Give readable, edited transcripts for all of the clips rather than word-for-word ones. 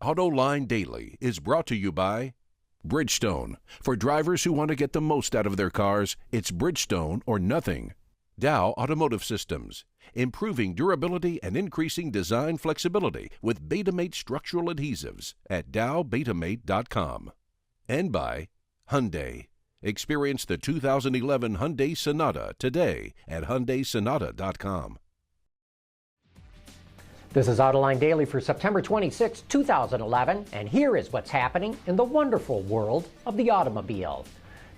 Autoline Daily is brought to you by Bridgestone. For drivers who want to get the most out of their cars, it's Bridgestone or nothing. Dow Automotive Systems, improving durability and increasing design flexibility with Betamate structural adhesives at dowbetamate.com. And by Hyundai. Experience the 2011 Hyundai Sonata today at HyundaiSonata.com. This is Autoline Daily for September 26, 2011, and here is what's happening in the wonderful world of the automobile.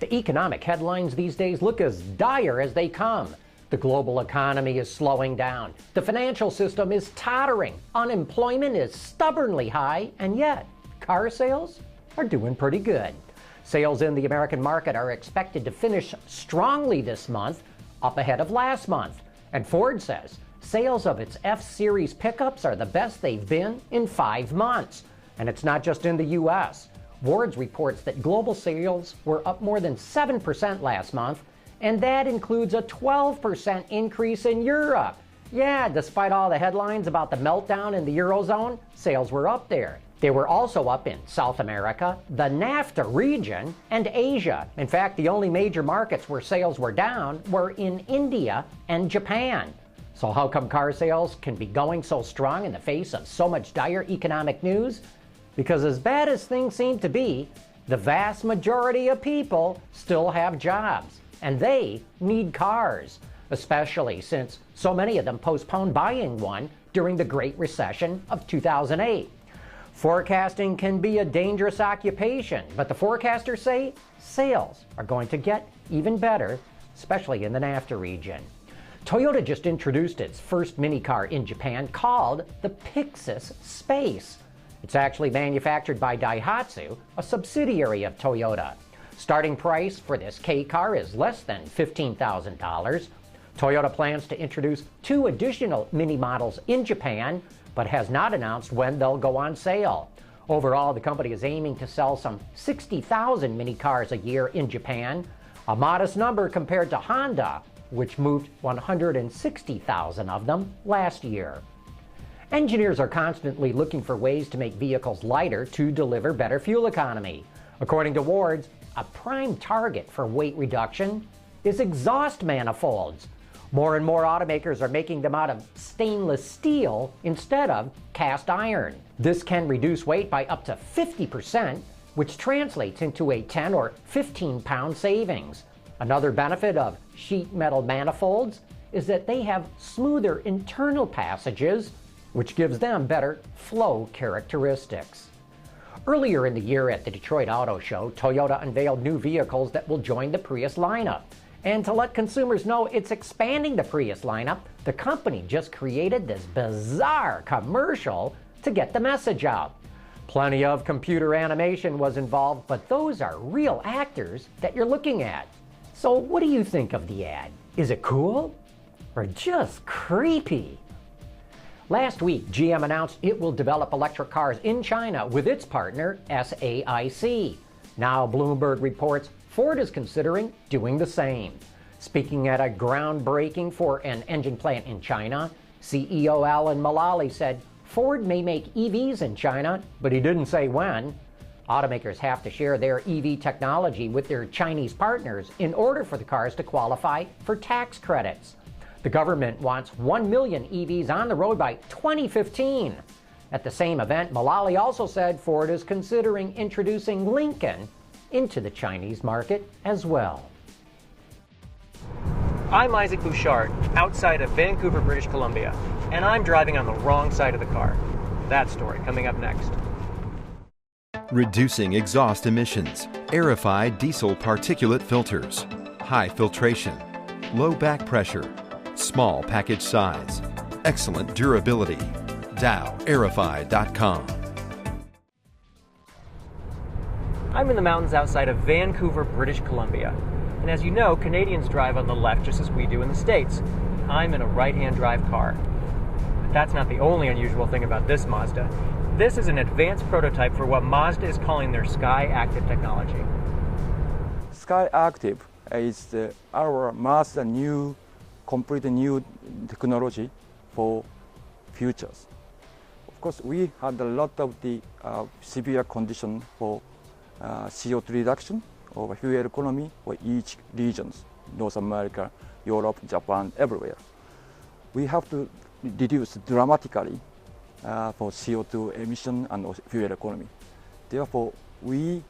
The economic headlines these days look as dire as they come. The global economy is slowing down. The financial system is tottering. Unemployment is stubbornly high, and yet car sales are doing pretty good. Sales in the American market are expected to finish strongly this month, up ahead of last month. And Ford says sales of its F-Series pickups are the best they've been in 5 months. And it's not just in the U.S. Ford reports that global sales were up more than 7% last month, and that includes a 12% increase in Europe. Yeah, despite all the headlines about the meltdown in the Eurozone, sales were up there. They were also up in South America, the NAFTA region, and Asia. In fact, the only major markets where sales were down were in India and Japan. So how come car sales can be going so strong in the face of so much dire economic news? Because as bad as things seem to be, the vast majority of people still have jobs, and they need cars, especially since so many of them postponed buying one during the Great Recession of 2008. Forecasting can be a dangerous occupation, but the forecasters say sales are going to get even better, especially in the NAFTA region. Toyota just introduced its first mini car in Japan called the Pixis Space. It's actually manufactured by Daihatsu, a subsidiary of Toyota. Starting price for this K car is less than $15,000. Toyota plans to introduce 2 additional mini models in Japan, but has not announced when they'll go on sale. Overall, the company is aiming to sell some 60,000 mini cars a year in Japan, a modest number compared to Honda, which moved 160,000 of them last year. Engineers are constantly looking for ways to make vehicles lighter to deliver better fuel economy. According to Wards, a prime target for weight reduction is exhaust manifolds. More and more automakers are making them out of stainless steel instead of cast iron. This can reduce weight by up to 50%, which translates into a 10 or 15-pound savings. Another benefit of sheet metal manifolds is that they have smoother internal passages, which gives them better flow characteristics. Earlier in the year at the Detroit Auto Show, Toyota unveiled new vehicles that will join the PRIUS lineup. And to let consumers know it's expanding the PRIUS lineup, the company just created this bizarre commercial to get the message out. Plenty of computer animation was involved, but those are real actors that you're looking at. So what do you think of the ad? Is it cool or just creepy? Last week, GM announced it will develop electric cars in China with its partner, SAIC. Now Bloomberg reports Ford is considering doing the same. Speaking at a groundbreaking for an engine plant in China, CEO Alan Mulally said Ford may make EVs in China, but he didn't say when. Automakers have to share their EV technology with their Chinese partners in order for the cars to qualify for tax credits. The government wants 1 million EVs on the road by 2015. At the same event, Mulally also said Ford is considering introducing Lincoln into the Chinese market as well. I'm Isaac Bouchard, outside of Vancouver, British Columbia, and I'm driving on the wrong side of the car. That story coming up next. Reducing exhaust emissions, aerified diesel particulate filters, high filtration, low back pressure, small package size, excellent durability. DowAerified.com. I'm in the mountains outside of Vancouver, British Columbia. And as you know, Canadians drive on the left just as we do in the States. I'm in a right-hand drive car. But that's not the only unusual thing about this Mazda. This is an advanced prototype for what Mazda is calling their SKYACTIV technology. SKYACTIV is our Mazda completely new technology for futures. Of course, we had a lot of the severe condition for CO2 reduction or fuel economy for each regions, North America, Europe, Japan, everywhere. We have to reduce dramatically for CO2 emission and fuel economy. Therefore, we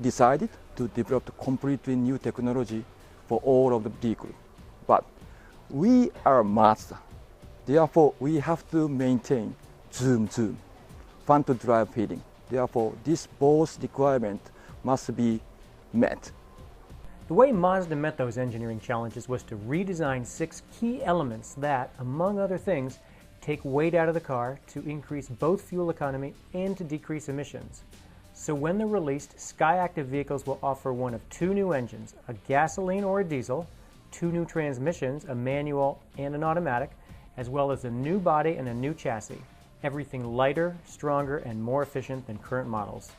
decided to develop a completely new technology for all of the vehicles. But we are Mazda. Therefore, we have to maintain zoom, fun to drive feeling. Therefore, this both requirement must be met. The way Mazda met those engineering challenges was to redesign 6 key elements that, among other things, take weight out of the car to increase both fuel economy and to decrease emissions. So when they're released, SKYACTIV vehicles will offer one of 2 new engines, a gasoline or a diesel, 2 new transmissions, a manual and an automatic, as well as a new body and a new chassis. Everything lighter, stronger, and more efficient than current models.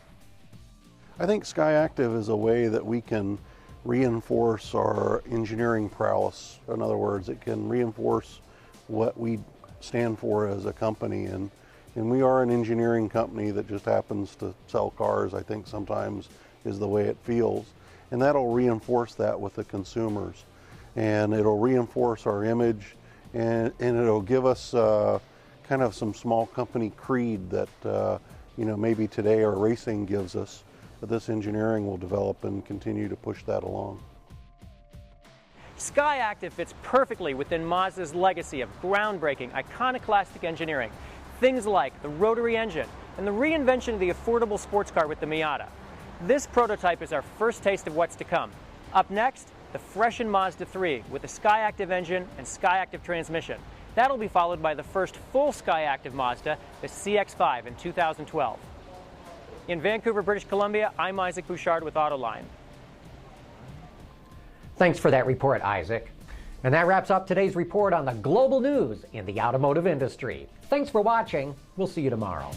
I think SKYACTIV is a way that we can reinforce our engineering prowess. In other words, it can reinforce what we stand for as a company. And we are an engineering company that just happens to sell cars, I think sometimes is the way it feels. And that'll reinforce that with the consumers. And it'll reinforce our image, and it'll give us kind of some small company creed that maybe today our racing gives us. But this engineering will develop and continue to push that along. SKYACTIV fits perfectly within Mazda's legacy of groundbreaking, iconoclastic engineering. Things like the rotary engine and the reinvention of the affordable sports car with the Miata. This prototype is our first taste of what's to come. Up next, the freshened Mazda 3 with a SKYACTIV engine and SKYACTIV transmission. That'll be followed by the first full SKYACTIV Mazda, the CX-5 in 2012. In Vancouver, British Columbia, I'm Isaac Bouchard with Autoline. Thanks for that report, Isaac. And that wraps up today's report on the global news in the automotive industry. Thanks for watching. We'll see you tomorrow.